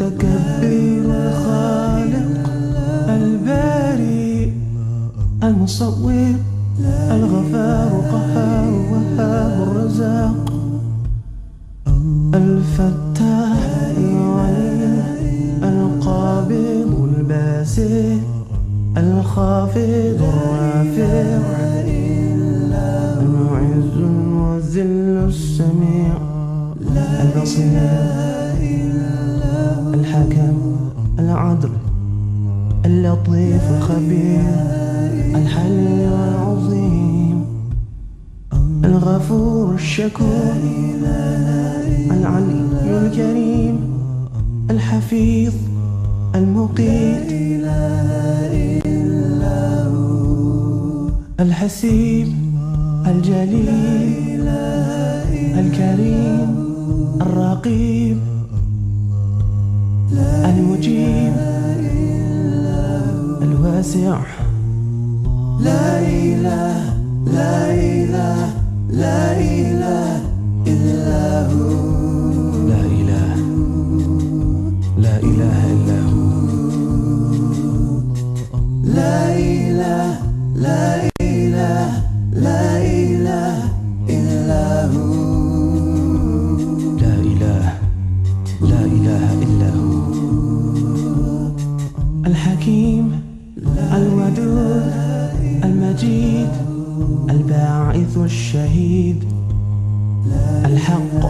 المتكبر الخالق البارئ المصور الغفار القهار الوهاب الرزاق الفتاح العليم القابض الباسط الخافض الرافع المعز المذل السميع البصير الحكم العدل اللطيف الخبير الحليم العظيم الغفور الشكور العلي الكريم الحفيظ المقيت الحسيب الجليل الكريم الرقيب المجيب الواسع لا إله لا إله لا إله إلا هو لا إله لا إله إلا هو لا إله لا إله لا إله إلا هو لا إله لا إله إلا هو الحكيم الودود المجيد الباعث الشهيد الحق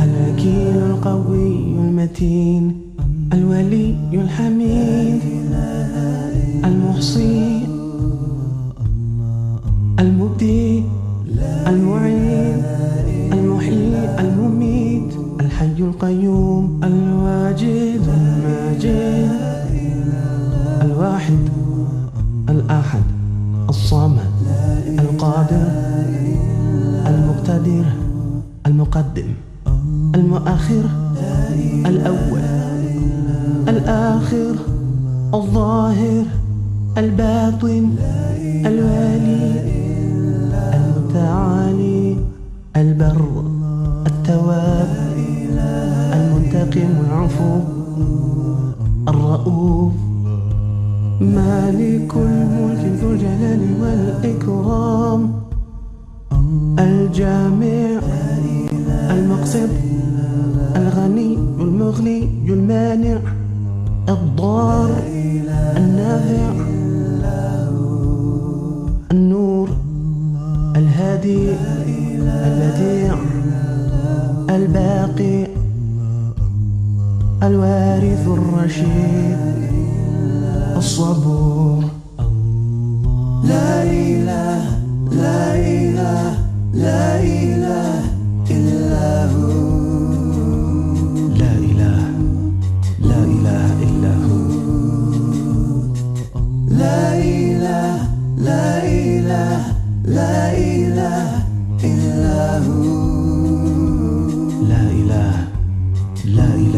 الوكيل القوي المتين الولي الحميد المحصي المبدي المعين المحيي المميت الحي القيوم الواجد الماجد الواحد الأحد الصمد القادر المقتدر المقدم المؤخر الأول الآخر الظاهر الباطن الوالي المتعالي البر التواب المنتقم العفو الرؤوف مالك الملك ذو الجلال والإكرام الجامع المقصد الغني المغني المانع الضار النافع النور الهادي البديع الباقي الوارث الرشيد الصبور لا إله لا إله لا إله إلا هو لا إله لا إله إلا هو لا إله لا إله لا إله إلا هو لا إله لا إله